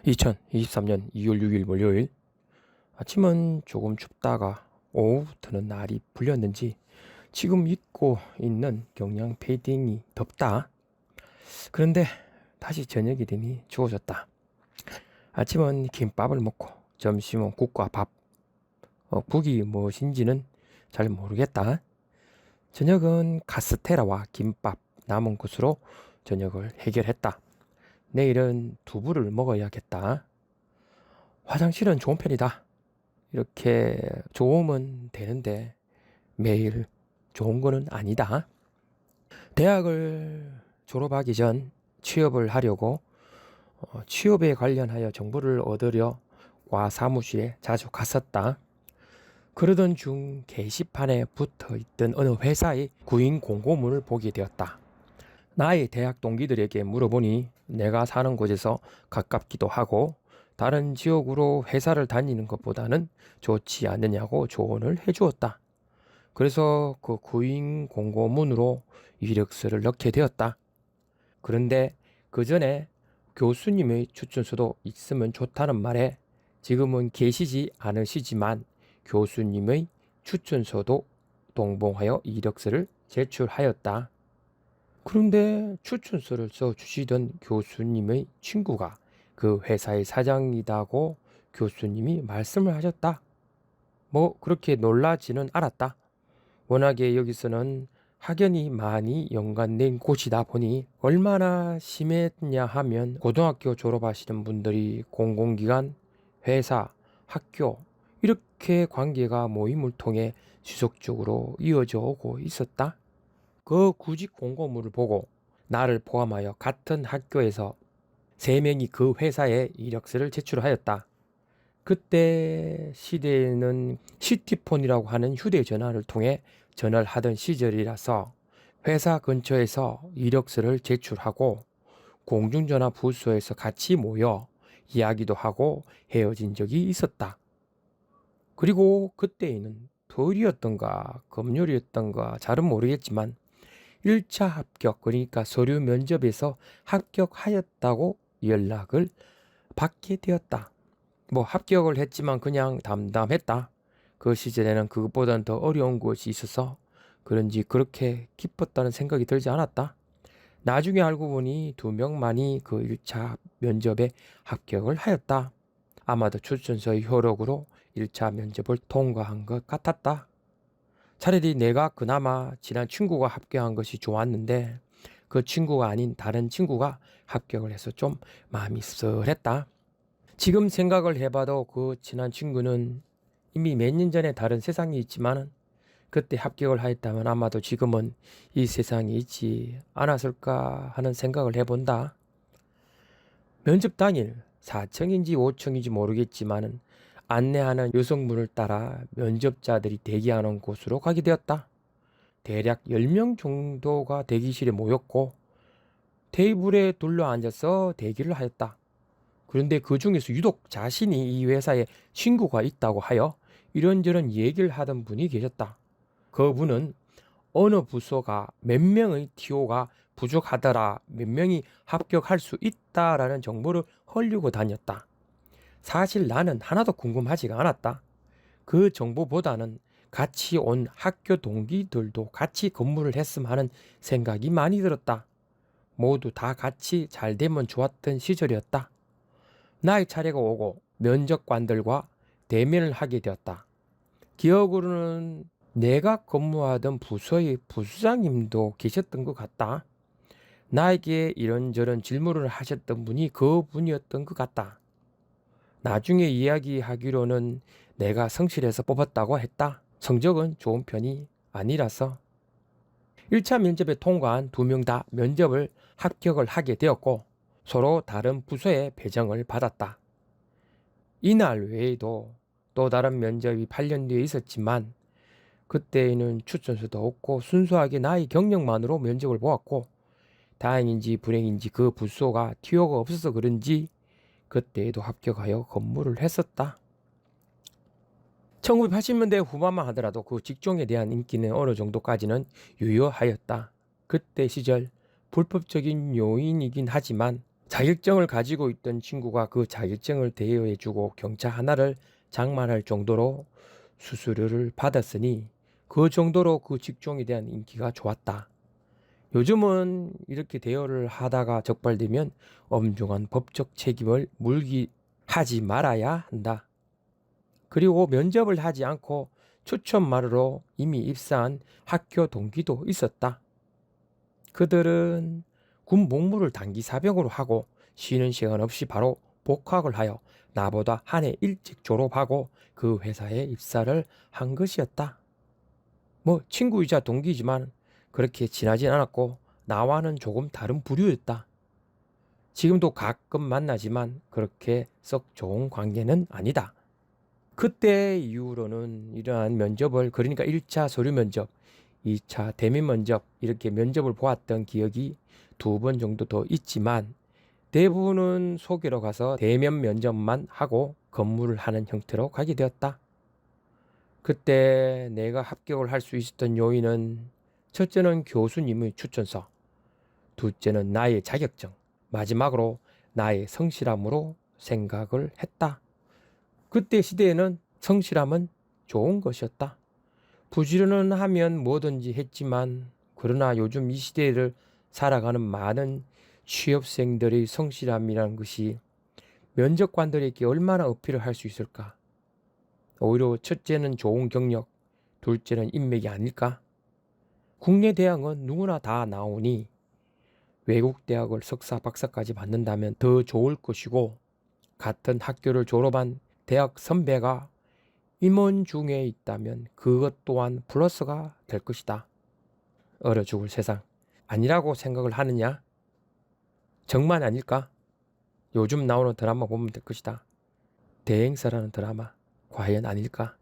2023년 2월 6일 월요일. 아침은 조금 춥다가 오후부터는 날이 풀렸는지 지금 입고 있는 경량 패딩이 덥다. 그런데 다시 저녁이 되니 추워졌다. 아침은 김밥을 먹고 점심은 국과 밥. 국이 무엇인지는 잘 모르겠다. 저녁은 카스테라와 김밥 남은 것으로 저녁을 해결했다. 내일은 두부를 먹어야겠다. 화장실은 좋은 편이다. 이렇게 좋으면 되는데 매일 좋은 거는 아니다. 대학을 졸업하기 전 취업을 하려고 취업에 관련하여 정보를 얻으려 과 사무실에 자주 갔었다. 그러던 중 게시판에 붙어 있던 어느 회사의 구인 공고문을 보게 되었다. 나의 대학 동기들에게 물어보니 내가 사는 곳에서 가깝기도 하고 다른 지역으로 회사를 다니는 것보다는 좋지 않느냐고 조언을 해주었다. 그래서 그 구인 공고문으로 이력서를 넣게 되었다. 그런데 그 전에 교수님의 추천서도 있으면 좋다는 말에 지금은 계시지 않으시지만 교수님의 추천서도 동봉하여 이력서를 제출하였다. 그런데 추천서를 써주시던 교수님의 친구가 그 회사의 사장이라고 교수님이 말씀을 하셨다. 뭐 그렇게 놀라지는 않았다. 워낙에 여기서는 학연이 많이 연관된 곳이다 보니 얼마나 심했냐 하면 고등학교 졸업하시는 분들이 공공기관, 회사, 학교 이렇게 관계가 모임을 통해 지속적으로 이어져 오고 있었다. 그 구직 공고문을 보고 나를 포함하여 같은 학교에서 3명이 그 회사에 이력서를 제출하였다. 그때 시대에는 시티폰이라고 하는 휴대전화를 통해 전화를 하던 시절이라서 회사 근처에서 이력서를 제출하고 공중전화 부서에서 같이 모여 이야기도 하고 헤어진 적이 있었다. 그리고 그때에는 토요일이었던가 금요일이었던가 잘은 모르겠지만 1차 합격, 그러니까 서류 면접에서 합격하였다고 연락을 받게 되었다. 뭐 합격을 했지만 그냥 담담했다. 그 시절에는 그것보다는 더 어려운 것이 있어서 그런지 그렇게 기뻤다는 생각이 들지 않았다. 나중에 알고 보니 2명만이 그 1차 면접에 합격을 하였다. 아마도 추천서의 효력으로 1차 면접을 통과한 것 같았다. 차라리 내가 그나마 친한 친구가 합격한 것이 좋았는데 그 친구가 아닌 다른 친구가 합격을 해서 좀 마음이 씁쓸했다. 지금 생각을 해봐도 그 친한 친구는 이미 몇 년 전에 다른 세상에 있지만 그때 합격을 하였다면 아마도 지금은 이 세상에 있지 않았을까 하는 생각을 해본다. 면접 당일 4층인지 5층인지 모르겠지만 안내하는 여성분을 따라 면접자들이 대기하는 곳으로 가게 되었다. 대략 10명 정도가 대기실에 모였고 테이블에 둘러앉아서 대기를 하였다. 그런데 그 중에서 유독 자신이 이 회사에 친구가 있다고 하여 이런저런 얘기를 하던 분이 계셨다. 그분은 어느 부서가 몇 명의 TO가 부족하더라, 몇 명이 합격할 수 있다라는 정보를 흘리고 다녔다. 사실 나는 하나도 궁금하지가 않았다. 그 정보보다는 같이 온 학교 동기들도 같이 근무를 했으면 하는 생각이 많이 들었다. 모두 다 같이 잘 되면 좋았던 시절이었다. 나의 차례가 오고 면접관들과 대면을 하게 되었다. 기억으로는 내가 근무하던 부서의 부수장님도 계셨던 것 같다. 나에게 이런저런 질문을 하셨던 분이 그분이었던 것 같다. 나중에 이야기하기로는 내가 성실해서 뽑았다고 했다. 성적은 좋은 편이 아니라서. 1차 면접에 통과한 2명 다 면접을 합격을 하게 되었고 서로 다른 부서에 배정을 받았다. 이날 외에도 또 다른 면접이 8년 뒤에 있었지만 그때에는 추천서도 없고 순수하게 나의 경력만으로 면접을 보았고 다행인지 불행인지 그 부서가 티오가 없어서 그런지 그때에도 합격하여 근무를 했었다. 1980년대 후반만 하더라도 그 직종에 대한 인기는 어느 정도까지는 유효하였다. 그때 시절 불법적인 요인이긴 하지만 자격증을 가지고 있던 친구가 그 자격증을 대여해주고 경차 하나를 장만할 정도로 수수료를 받았으니 그 정도로 그 직종에 대한 인기가 좋았다. 요즘은 이렇게 대여를 하다가 적발되면 엄중한 법적 책임을 물기하지 말아야 한다. 그리고 면접을 하지 않고 추천만으로 이미 입사한 학교 동기도 있었다. 그들은 군 복무를 단기 사병으로 하고 쉬는 시간 없이 바로 복학을 하여 나보다 한 해 일찍 졸업하고 그 회사에 입사를 한 것이었다. 뭐 친구이자 동기지만 그렇게 친하진 않았고 나와는 조금 다른 부류였다. 지금도 가끔 만나지만 그렇게 썩 좋은 관계는 아니다. 그때 이후로는 이러한 면접을, 그러니까 1차 서류 면접, 2차 대면 면접, 이렇게 면접을 보았던 기억이 2번 정도 더 있지만 대부분은 소개로 가서 대면 면접만 하고 근무를 하는 형태로 가게 되었다. 그때 내가 합격을 할 수 있었던 요인은 첫째는 교수님의 추천서, 둘째는 나의 자격증, 마지막으로 나의 성실함으로 생각을 했다. 그때 시대에는 성실함은 좋은 것이었다. 부지런하면 뭐든지 했지만 그러나 요즘 이 시대를 살아가는 많은 취업생들의 성실함이라는 것이 면접관들에게 얼마나 어필을 할 수 있을까? 오히려 첫째는 좋은 경력, 둘째는 인맥이 아닐까? 국내 대학은 누구나 다 나오니 외국 대학을 석사, 박사까지 받는다면 더 좋을 것이고, 같은 학교를 졸업한 대학 선배가 임원 중에 있다면 그것 또한 플러스가 될 것이다. 얼어 죽을 세상 아니라고 생각을 하느냐? 정말 아닐까? 요즘 나오는 드라마 보면 될 것이다. 대행사라는 드라마 과연 아닐까?